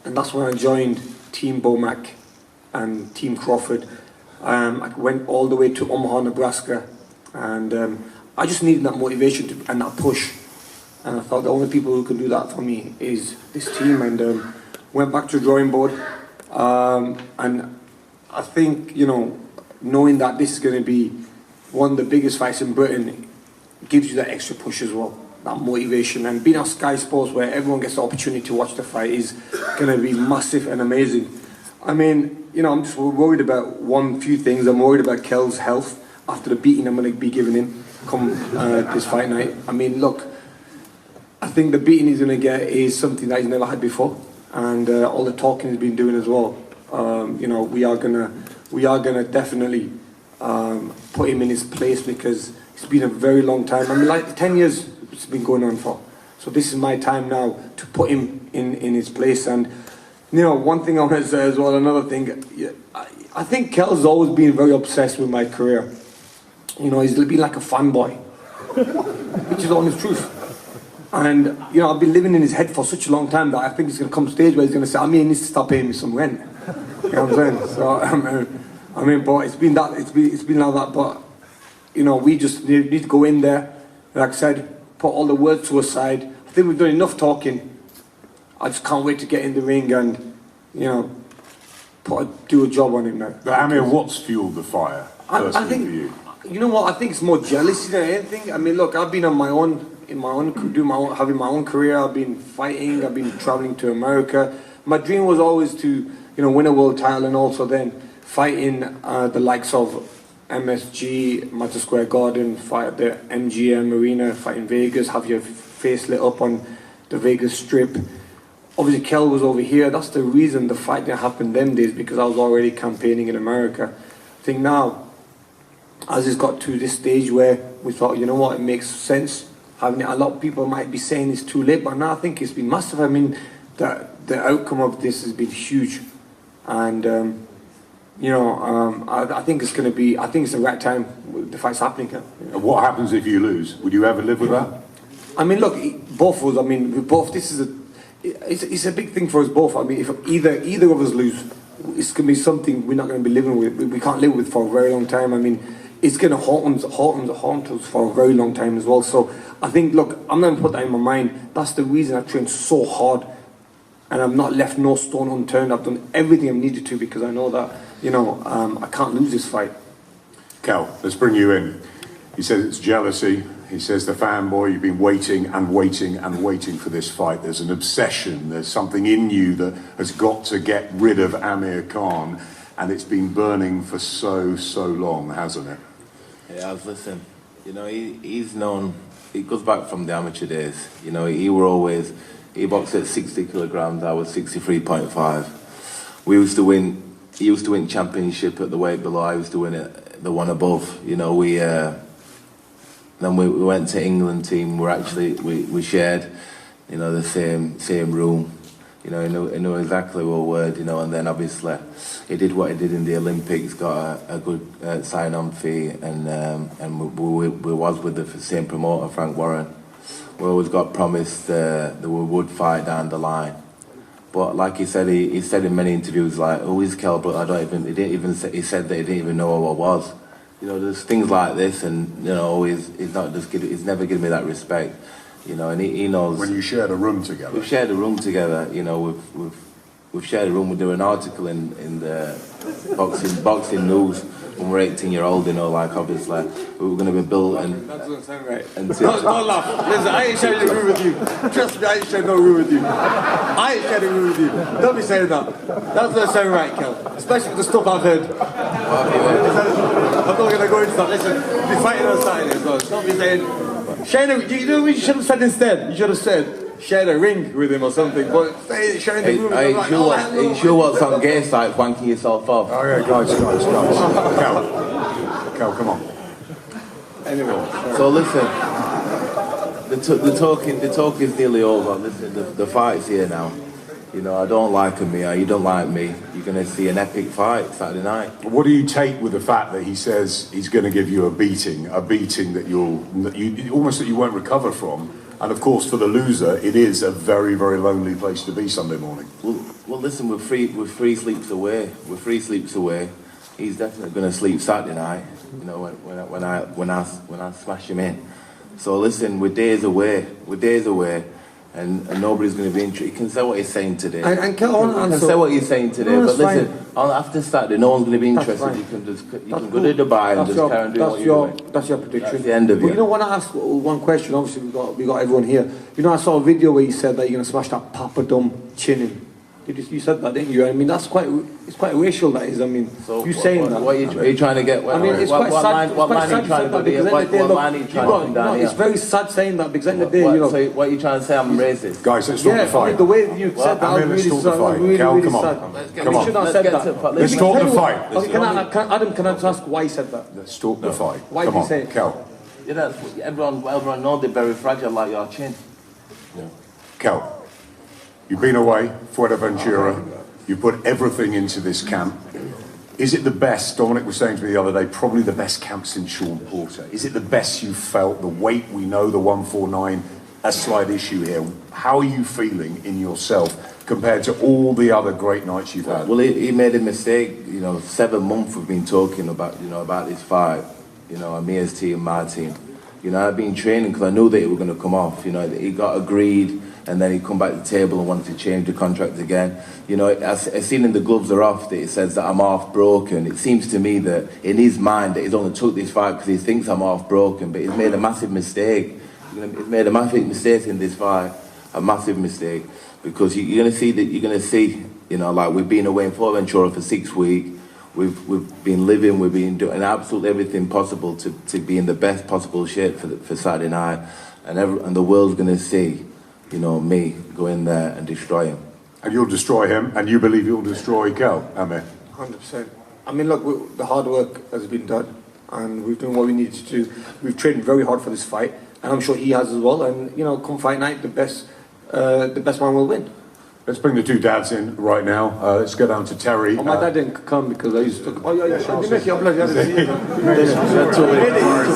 and that's when I joined Team Bomac and Team Crawford. I went all the way to Omaha, Nebraska, and I just needed that motivation and that push. And I thought the only people who can do that for me is this team, and went back to the drawing board. And I think, you know, knowing that this is going to be one of the biggest fights in Britain gives you that extra push as well, that motivation. And being on Sky Sports, where everyone gets the opportunity to watch the fight, is going to be massive and amazing. I mean, you know, I'm just worried about few things. I'm worried about Kel's health after the beating I'm going to be giving him come this fight night. I mean, look, I think the beating he's going to get is something that he's never had before, and all the talking he's been doing as well. You know, we are gonna definitely put him in his place, because it's been a very long time. I mean, like 10 years it's been going on for. So this is my time now to put him in his place. And you know, one thing I want to say as well, another thing, I think Kel's always been very obsessed with my career. You know, he's been like a fanboy, which is the honest truth. And you know, I've been living in his head for such a long time that I think he's going to come to a stage where he's going to say, I mean, he needs to start paying me some rent. You know what I'm saying? So I mean, but it's been like that. But you know, we just need to go in there, like I said, put all the words to a side. I think we've done enough talking. I just can't wait to get in the ring and, you know, do a job on him now. But Amir, what's fueled the fire? I think, you know what? I think it's more jealousy than anything. I mean, look, I've been on my own, having my own career. I've been fighting. I've been traveling to America. My dream was always to, you know, win a world title, and also then fight in the likes of MSG, Madison Square Garden, fight at the MGM Arena, fight in Vegas, have your face lit up on the Vegas Strip. Obviously, Kel was over here. That's the reason the fight didn't happen them days, because I was already campaigning in America. I think now, as it's got to this stage where we thought, you know what, it makes sense having it. A lot of people might be saying it's too late, but now I think it's been massive. I mean, the outcome of this has been huge, and you know, I think it's going to be. I think it's the right time. The fight's happening. You know. What happens if you lose? Would you ever live with that? I mean, look, both of us. I mean, we both. This is it's a big thing for us both. I mean, if either of us lose, it's going to be something we're not going to be living with. We can't live with for a very long time. I mean, it's going to haunt us for a very long time as well. So I think, look, I'm not going to put that in my mind. That's the reason I trained so hard, and I've not left no stone unturned. I've done everything I've needed to, because I know that, you know, I can't lose this fight. Kel, let's bring you in. He says it's jealousy. He says the fanboy, you've been waiting and waiting and waiting for this fight. There's an obsession. There's something in you that has got to get rid of Amir Khan, and it's been burning for so long, hasn't it? Yeah, listen, you know, he's known, it goes back from the amateur days. You know, he boxed at 60 kilograms, I was 63.5. He used to win championship at the weight below, I used to win at the one above. You know, then we went to England team. We shared, you know, the same room. You know, he knew exactly what word. You know, and then obviously he did what he did in the Olympics. Got a good sign-on fee, and we was with the same promoter, Frank Warren. We always got promised that we would fight down the line. But like he said, he said in many interviews, like, "Who is Kel?" But he said that he didn't even know who I was. You know, there's things like this, and you know, he's never given me that respect. You know, and he knows. When you shared a room together. We've shared a room together. You know, we've shared a room. We do an article in the boxing news when we're 18-year-old. You know, like obviously we were going to be built and. That doesn't sound right. And don't laugh. Listen, I ain't sharing a room with you. Trust me, I ain't sharing no room with you. I ain't sharing a room with you. Don't be saying that. That doesn't sound right, Kel. Especially with the stuff I've heard. I'm not going to go into that. Listen, we'll be fighting on Saturday as well. Don't be saying. You know what you should have said instead? You should have said, share a ring with him or something. But sharing the room with him. Are sure what's on gay sites wanking yourself off? Oh yeah, guys. Kel, come on. Anyway. So listen, the talk is nearly over. Listen, the fight's here now. You know, I don't like Amir, you don't like me. You're going to see an epic fight Saturday night. What do you take with the fact that he says he's going to give you a beating that you won't recover from, And of course, for the loser, it is a very, very lonely place to be Sunday morning. Well, listen, we're three sleeps away. We're 3 sleeps away. He's definitely going to sleep Saturday night. You know, when I smash him in. So listen, we're days away. And nobody's going to be interested. You can say what he's saying today. And Kel, you can say what he's saying today, No, but that's listen, after Saturday, no one's going to be interested. You can go to Dubai and just carry on doing what you're doing. That's your prediction. That's the end of it. But you know, when I ask one question, obviously we got everyone here. You know, I saw a video where you said that you're going to smash that papadum chin in. You said that, didn't you? I mean, it's quite racial, that is. I mean, so you saying that. What are you trying to get? I mean, it's quite sad. What line are you trying to do? What line are you trying to come down here? It's very sad saying that, because at the end of the day, you know. So what are you trying to say? I'm racist? Guys, let's talk the fight. I mean, the way you said that, I'm really sad. Cal, come on. Sad. Come on. You should not have said that. Let's talk the fight. Okay, Adam, can I just ask why you said that? Let's talk the fight. Why did you say it? Cal. You know, everyone knows they're very fragile, like your chin. Yeah. Cal, you've been away, Fuerteventura. You put everything into this camp. Is it the best? Dominic was saying to me the other day, probably the best camp since Sean Porter. Is it the best you felt? The weight, we know, the 149, a slight issue here. How are you feeling in yourself compared to all the other great nights you've had? Well, he made a mistake. You know, 7 months we've been talking about, about this fight. You know, Amir's team, my team. You know, I've been training because I knew that it was going to come off. You know, he got agreed, and then he come back to the table and wanted to change the contract again. You know, I seen in the gloves are off that it says that I'm half broken. It seems to me that in his mind that he's only took this fight because he thinks I'm half broken, but he's made a massive mistake. He's made a massive mistake in this fight, a massive mistake, because you're going to see, you know, like we've been away in Fuerteventura for 6 weeks. We've been living, we've been doing absolutely everything possible to be in the best possible shape for Saturday night, and the world's going to see, you know, me go in there and destroy him. And you'll destroy him, and you believe you'll destroy Cal, Amir? 100%. I mean, look, the hard work has been done, and we've done what we needed to do. We've trained very hard for this fight, and I'm sure he has as well. And you know, come fight night, the best man will win. Let's bring the 2 dads in right now. Let's go down to Terry. Oh, my dad didn't come because I used to. Oh, yeah,